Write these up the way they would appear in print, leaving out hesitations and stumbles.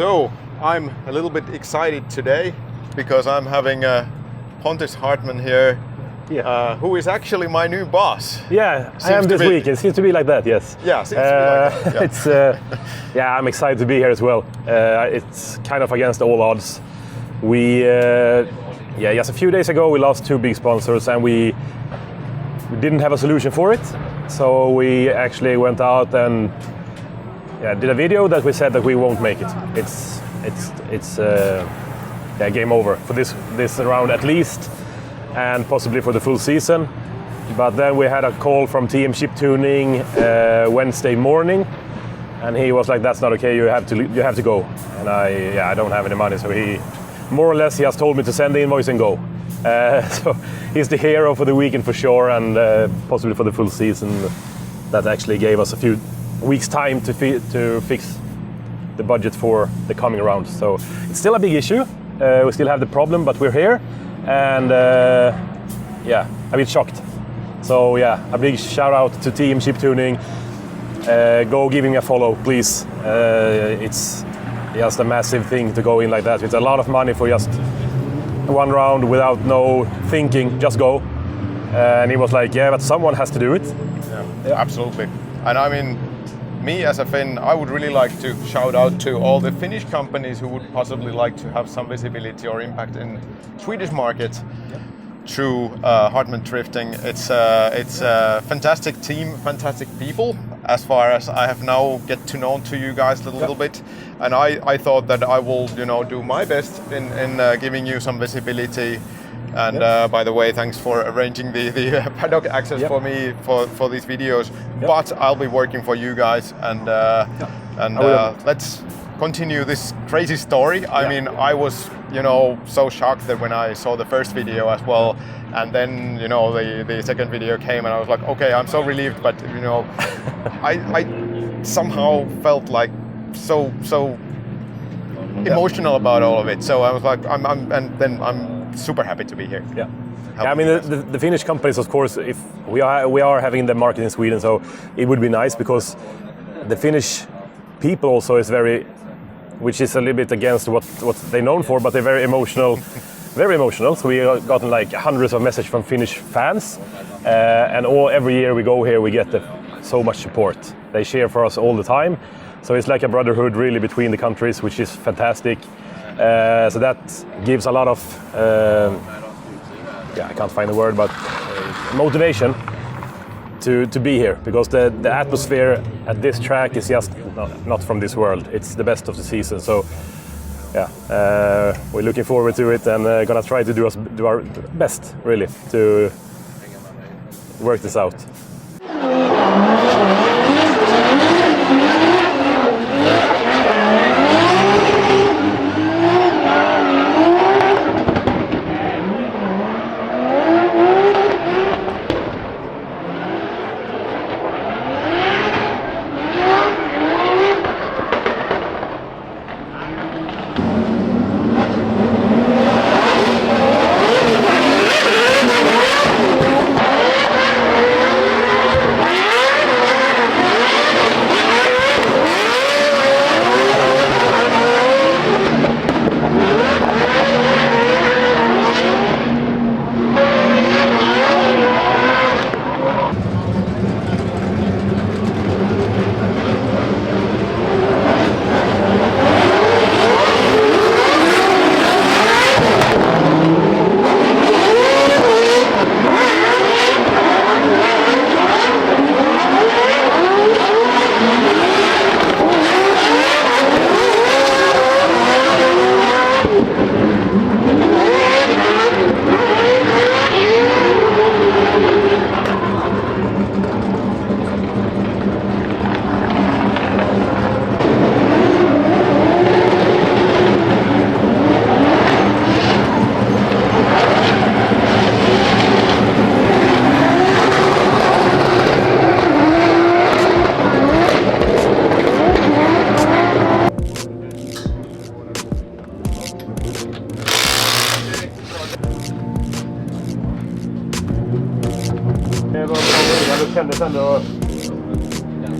So I'm a little bit excited today because I'm having Pontus Hartman here, who is actually my new boss. Yeah, I am this week. It seems to be like that. Yes. Yeah, seems to be like that. Yeah. It's I'm excited to be here as well. It's kind of against all odds. We just a few days ago we lost 2 big sponsors and we didn't have a solution for it. So we actually went out and did a video that we said that we won't make it. It's game over for this round at least, and possibly for the full season. But then we had a call from team Chiptuning Wednesday morning, and he was like, "That's not okay. You have to go." And I don't have any money, so he more or less has told me to send the invoice and go. So he's the hero for the weekend for sure, and possibly for the full season. That actually gave us a few weeks time to fix the budget for the coming round. So it's still a big issue. We still have the problem, but we're here, and a bit shocked. So a big shout out to team Chiptuning. Go give him a follow, please. It's just a massive thing to go in like that. It's a lot of money for just one round without no thinking, just go. And he was like, yeah, but someone has to do it. Yeah, absolutely. And I mean, me as a Finn, I would really like to shout out to all the Finnish companies who would possibly like to have some visibility or impact in Swedish market through Hartman Drifting. It's a fantastic team, fantastic people. As far as I have now get to know to you guys a little bit, and I thought that I will do my best in giving you some visibility. And by the way, thanks for arranging the paddock access for me for these videos. But I'll be working for you guys, and let's continue this crazy story. I mean, I was so shocked that when I saw the first video as well, and then the second video came, and I was like, okay, I'm so relieved, but I somehow felt like so emotional about all of it. So I was like, I'm super happy to be here. Yeah, I mean the Finnish companies, of course, if we are having the market in Sweden, so it would be nice because the Finnish people also is which is a little bit against what they're known for, but they're very emotional. Very emotional. So we have gotten like hundreds of messages from Finnish fans, and every year we go here, we get so much support. They cheer for us all the time. So it's like a brotherhood really between the countries, which is fantastic. So that gives a lot of, I can't find the word, but motivation to be here, because the atmosphere at this track is just not from this world. It's the best of the season. So we're looking forward to it, and gonna try to do our best really to work this out.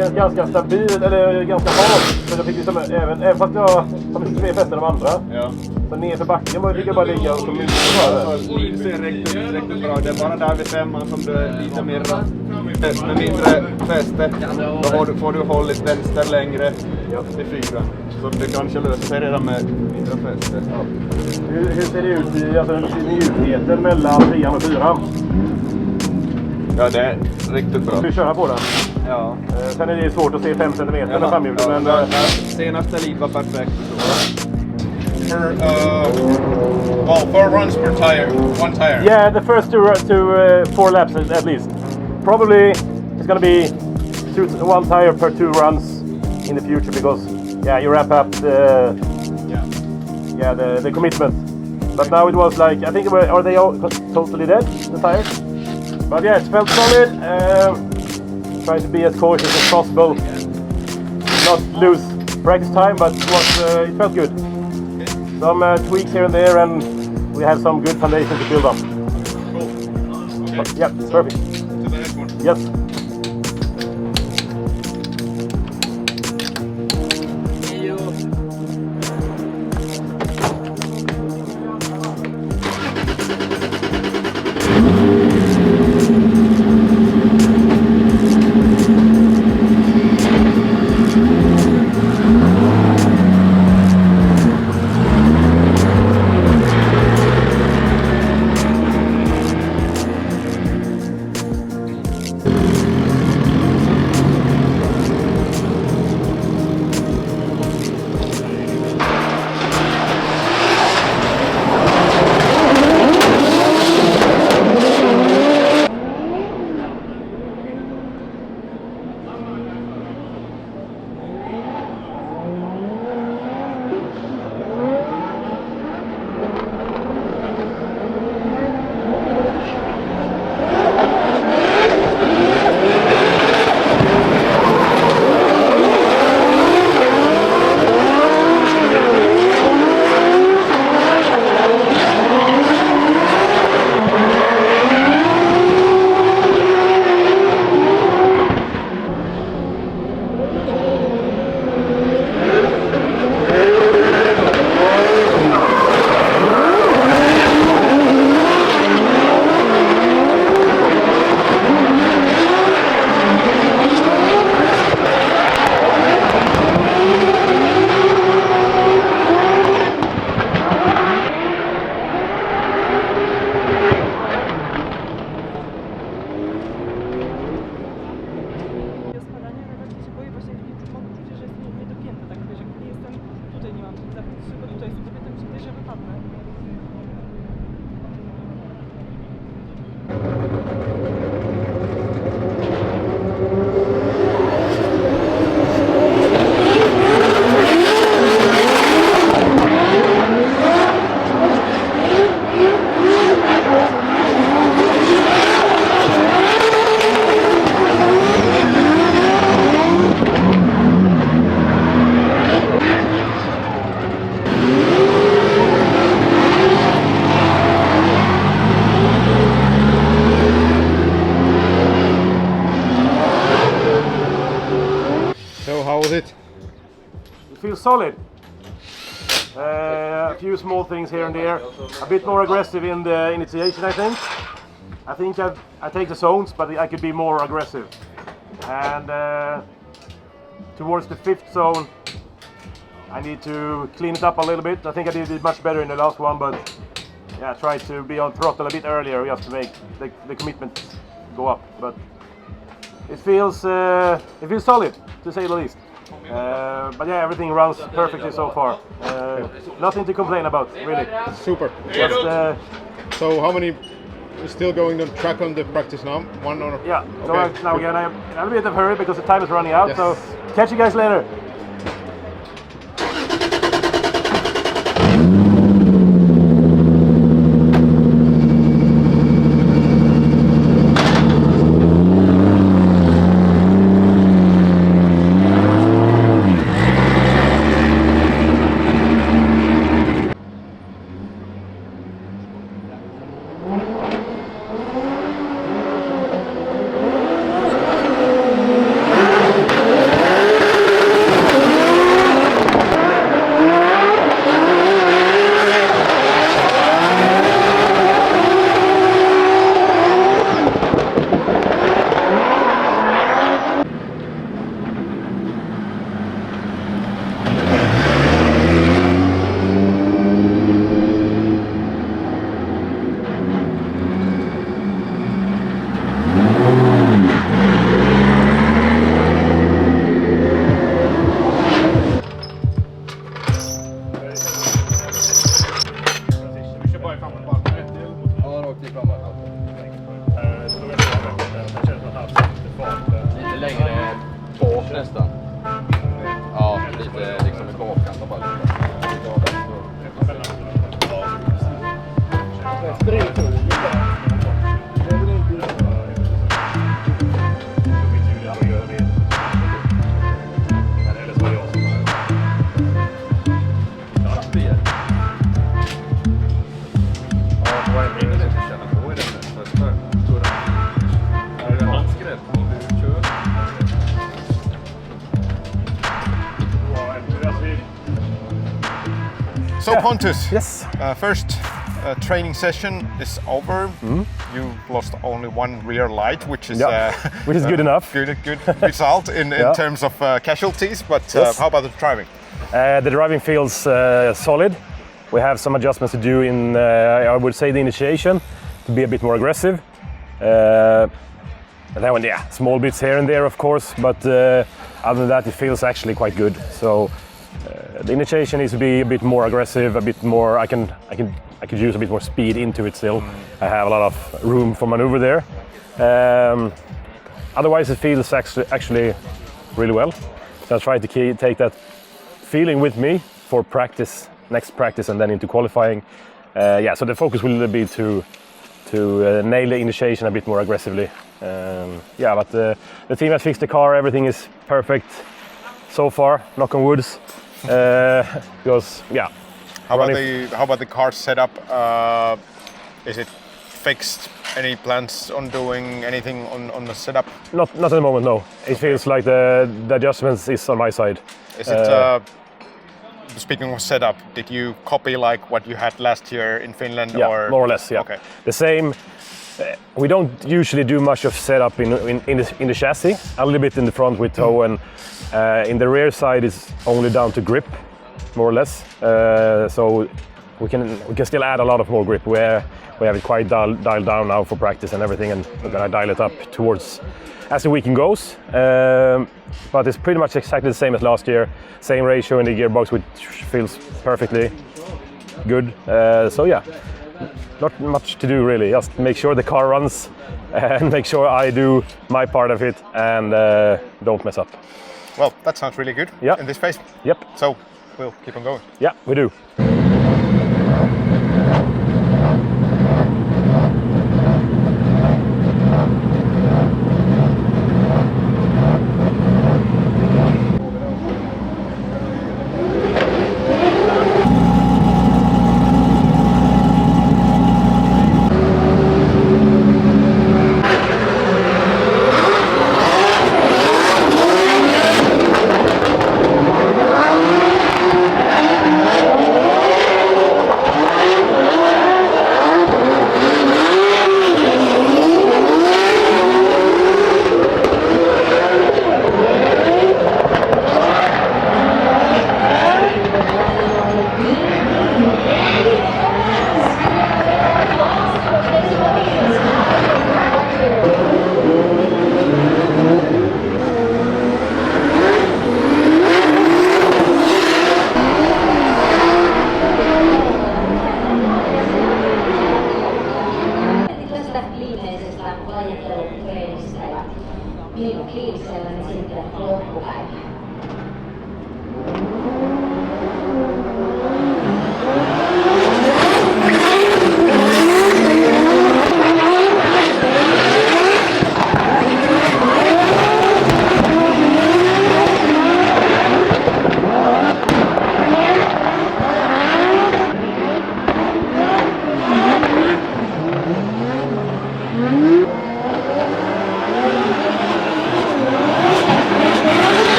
känns ganska stabilt, eller ganska halt. Så jag fick liksom, även fast jag har mycket mer fäste än de andra. Ja. Så ner för backen fick jag bara ligga och så mycket för Lead ser riktigt bra. Det är bara där vid 5:an som du är lite mer med mindre fäste. Då får du hållit vänster längre till 4. Så det kanske löser sig redan med mindre fäste. Ja. Hur ser det ut i mjukheten mellan 3:an och 4:an? Ja, det är riktigt bra. Ska vi köra på den? Ja. Sen är det svårt att se 5 cm med framhjulet. Ja, men senaste lead var perfekt. Four runs per tire, one tire. Yeah, the first two 4 laps at least. Probably it's gonna be 1 tire per 2 runs in the future because you wrap up the commitment. But now it was like, I think are they all totally dead, the tires? But yeah, it felt solid. Try to be as cautious as possible. Not lose practice time, but it felt good. Some tweaks here and there, and we have some good foundation to build on. Cool. Okay. But, yeah, perfect. To the next one. Yes. Feels solid. A few small things here and there. A bit more aggressive in the initiation, I think. I take the zones, but I could be more aggressive. And towards the 5th zone, I need to clean it up a little bit. I think I did it much better in the last one, but yeah, try to be on throttle a bit earlier just to make the commitment go up. But it feels solid, to say the least. But yeah, everything runs perfectly so far. Nothing to complain about, really. Super. Just, so how many are still going on track on the practice now? One or? Yeah, so okay. now again I'm in a bit of a hurry because the time is running out, Yes. so catch you guys later. lite liksom med kakan och bara lite av den. So Pontus, Yes. First training session is over. You lost only one rear light, which is Which is good enough. Good result in terms of casualties. But Yes. how about the driving? The driving feels solid. We have some adjustments to do in, I would say, the initiation to be a bit more aggressive. And then, small bits here and there, of course, but other than that, it feels actually quite good. So the initiation needs to be a bit more aggressive, a bit more. I could use a bit more speed into it still. I have a lot of room for maneuver there. Otherwise, it feels actually really well. So I try to take that feeling with me for practice, next practice, and then into qualifying. So the focus will be to nail the initiation a bit more aggressively. But the team has fixed the car. Everything is perfect so far. Knock on woods. Because How about the car setup? Is it fixed? Any plans on doing anything on the setup? Not at the moment. No. It feels like the adjustments is on my side. Is it? Speaking of setup, did you copy like what you had last year in Finland? Yeah, or? more or less. Yeah. Okay. The same. We don't usually do much of setup in the chassis. A little bit in the front with toe, and in the rear side is only down to grip, more or less. So we can still add a lot of more grip. We have it quite dialed down now for practice and everything, and we're gonna dial it up towards as the weekend goes. But it's pretty much exactly the same as last year. Same ratio in the gearbox, which feels perfectly good. Not much to do really. Just make sure the car runs and make sure I do my part of it and don't mess up. Well, that sounds really good. Yeah. In this phase. Yep. So we'll keep on going. Yeah, we do.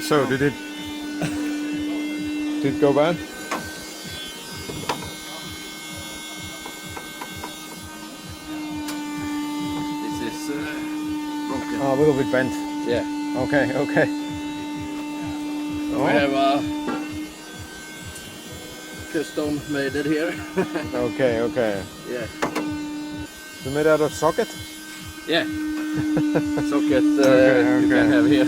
So did it go bad? Oh, a little bit bent. Yeah. Okay. We have custom made it here. Okay. Yeah. So made out of socket? Yeah. Socket Okay. you can have here.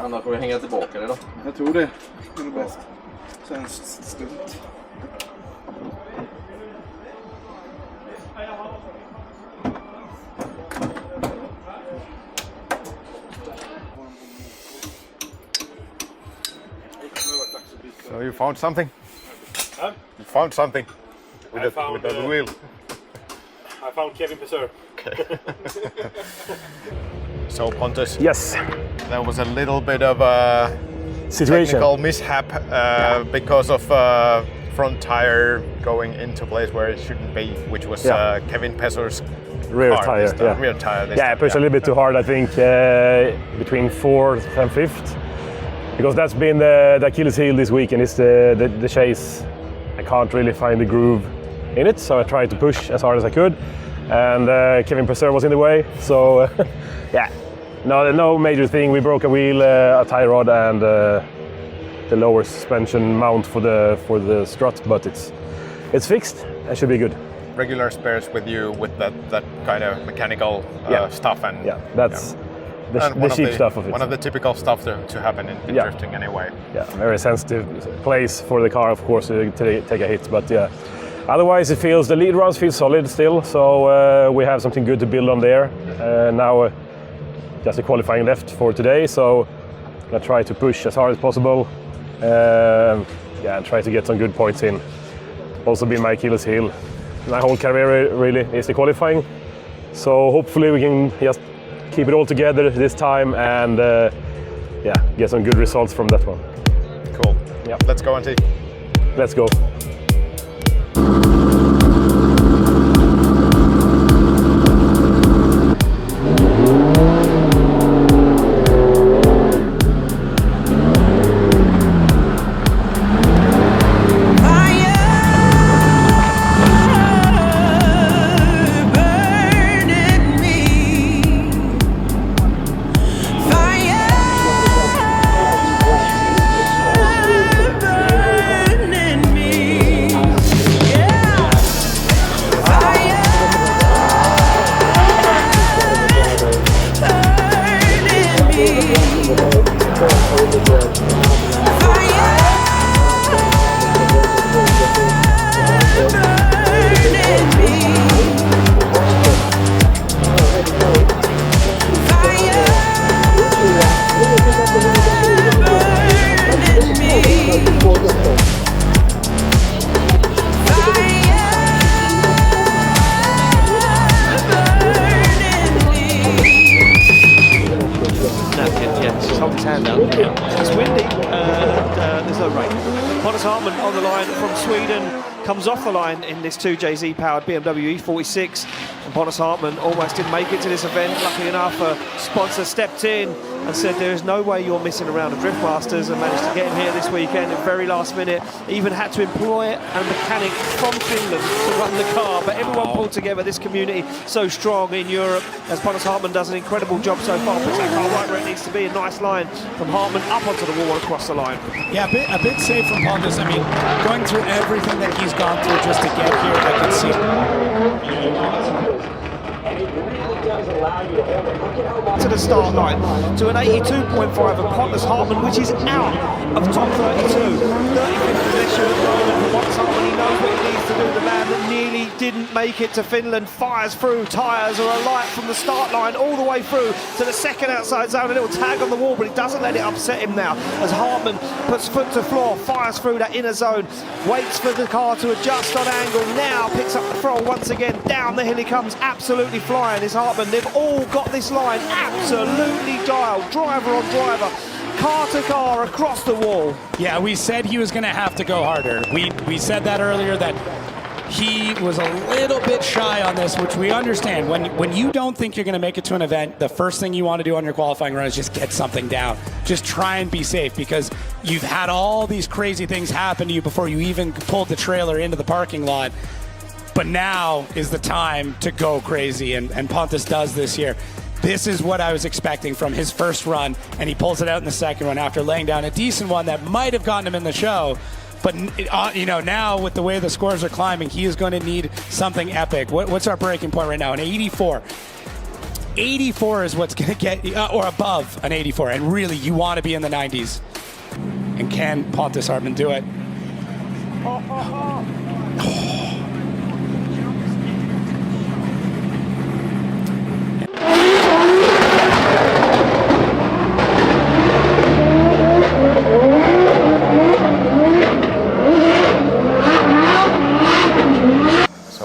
Annars får vi hänga tillbaka det då. Jag tror det. Det är det bäst. Känns stumt. So you found something? Huh? You found something with I the found, wheel? I found Kevin Preserve. So Pontus, Yes. there was a little bit of a Situation. technical mishap because of front tire going into place where it shouldn't be, which was Kevin Pesser's Rear car tire. this time. Yeah. Rear tire this Yeah, I time, pushed a little bit too hard, I think, between 4th and 5th. Because that's been the Achilles heel this weekend, is the chase. I can't really find the groove in it, so I tried to push as hard as I could. And Kevin Preserve was in the way, so yeah. No major thing. We broke a wheel, a tie rod, and the lower suspension mount for the strut, but it's fixed. It should be good. Regular spares with you with that kind of mechanical stuff, and that's and the cheap stuff of it. One of the typical stuff to happen in drifting anyway. Yeah, very sensitive place for the car, of course, to take a hit. But yeah, otherwise the lead runs feel solid still. So we have something good to build on there. Now just a qualifying left for today. So I'm gonna try to push as hard as possible. And try to get some good points in. Also been my Achilles heel my whole career really is the qualifying. So hopefully we can just keep it all together this time and get some good results from that one. Cool. Yeah. Let's go and see. Let's go. It's windy and there's no rain. Pontus Hartman on the line from Sweden comes off the line in this 2JZ powered BMW E46, and Pontus Hartman almost didn't make it to this event. Luckily enough, a sponsor stepped in and said there is no way you're missing a round of Driftmasters, and managed to get him here this weekend at very last minute. Even had to employ a mechanic from Finland to run the car, but everyone pulled together. This community so strong in Europe, as Pontus Hartman does an incredible job so far. Puts that car right where it needs to be. A nice line from Hartman up onto the wall and across the line. Yeah, a bit safe from Pontus. I mean, going through everything that he's gone through just to get here, I can see to the start line, to an 82.5 of Pontus Hartman, which is out of top 32. 35th position at the moment. Pontus Hartman, he knows what he needs to do. The man that nearly didn't make it to Finland fires through. Tyres are alight from the start line all the way through to the second outside zone. A little tag on the wall, but he doesn't let it upset him now, as Hartman puts foot to floor, fires through that inner zone, waits for the car to adjust on angle, now picks up the throttle once again. Down the hill he comes, absolutely flying is Hartman. They've all got this line absolutely dialed, driver on driver, car to car across the wall. Yeah, we said he was going to have to go harder. We said that earlier, that he was a little bit shy on this, which we understand. When you don't think you're going to make it to an event, the first thing you want to do on your qualifying run is just get something down. Just try and be safe, because you've had all these crazy things happen to you before you even pulled the trailer into the parking lot. But now is the time to go crazy, and Pontus does this year. This is what I was expecting from his first run, and he pulls it out in the second run after laying down a decent one that might have gotten him in the show. But you know, now with the way the scores are climbing, he is going to need something epic. What's our breaking point right now? An 84. 84 is what's going to get, or above an 84, and really you want to be in the 90s. And can Pontus Hartman do it?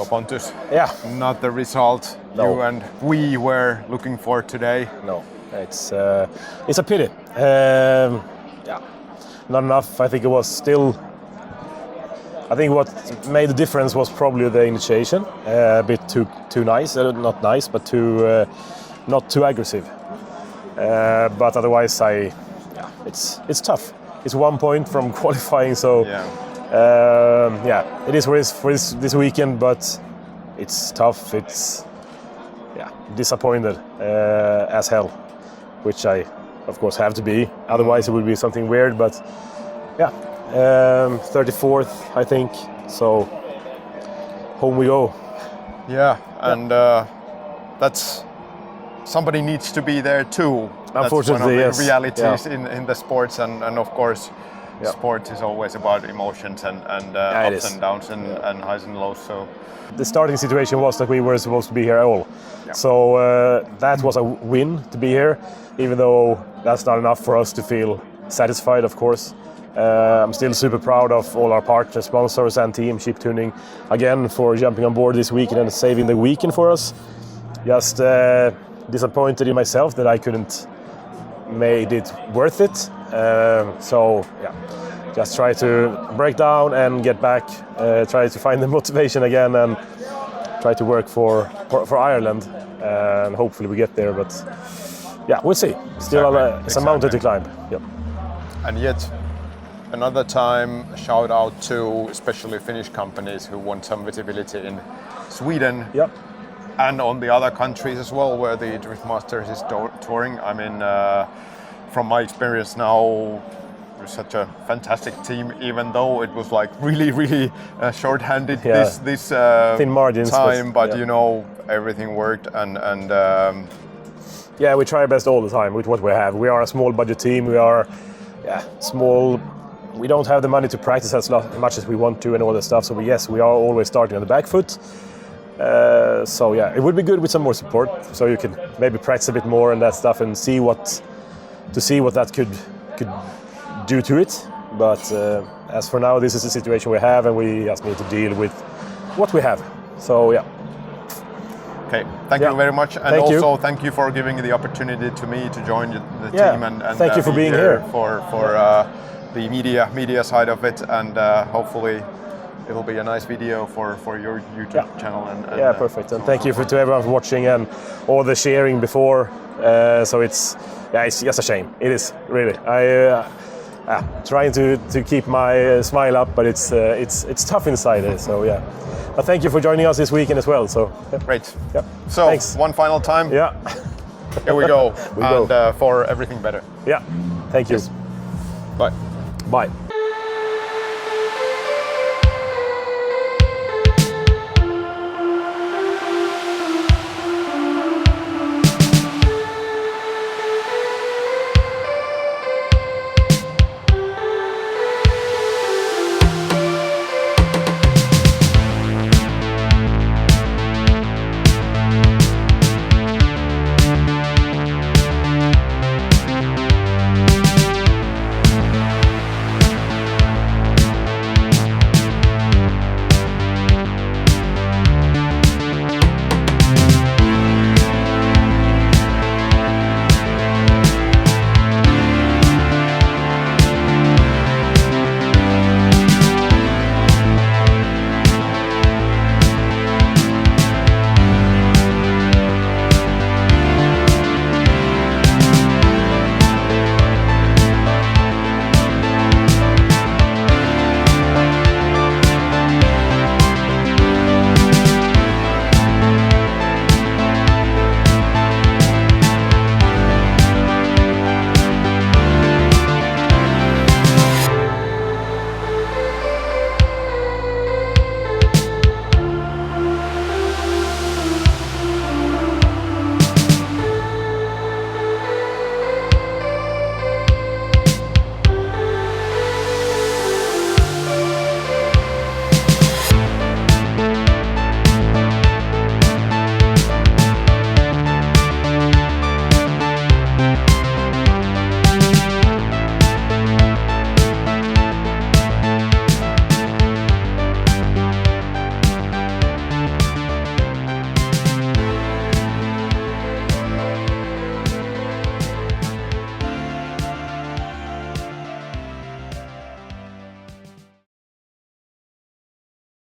Pontus, Yeah. not the result No. you and we were looking for today. No, it's a pity. Yeah, not enough. I think it was still. I think what made the difference was probably the initiation. A bit too nice, not nice, but not too aggressive. But otherwise, it's tough. It's 1 point from qualifying, so. Yeah. It is for this weekend, but it's tough. It's disappointed as hell, which I, of course, have to be. Otherwise, it would be something weird. But 34th, I think. So home we go. Yeah, and that's somebody needs to be there too. Unfortunately, that's one of the yes. realities in the sports, and of course. Yeah. Sports is always about emotions and ups and downs and highs and lows. So the starting situation was that we were supposed to be here at all. Yeah. So that was a win to be here, even though that's not enough for us to feel satisfied, of course. I'm still super proud of all our partner sponsors and team, Chiptuning, again, for jumping on board this weekend and saving the weekend for us. Just disappointed in myself that I couldn't made it worth it. Just try to break down and get back, try to find the motivation again and try to work for Ireland, and hopefully we get there, but we'll see. Still it's a mountain to climb. Yep. And yet another time, shout out to especially Finnish companies who want some visibility in Sweden. Yep. And on the other countries as well, where the DRIFTMASTERS is touring. I mean, from my experience now, there's such a fantastic team, even though it was like really short-handed this thin margins, time, but you know, everything worked and we try our best all the time with what we have. We are a small budget team. We are small. We don't have the money to practice as much as we want to and all that stuff. So we are always starting on the back foot. It would be good with some more support, so you can maybe practice a bit more and that stuff and see what that could do to it. But as for now, this is the situation we have, and we just need to deal with what we have. So Okay, thank you very much, and thank you for giving the opportunity to me to join the team and thank you for being here for the media side of it, and hopefully it will be a nice video for your YouTube channel. And perfect. And thank you to everyone for watching and all the sharing before. So it's just a shame. It is really. Trying to keep my smile up, but it's tough inside. So but thank you for joining us this weekend as well. So great. Yeah. So thanks. One final time. Yeah. Here we go. For everything better. Yeah. Thank you. Yes. Bye. Bye.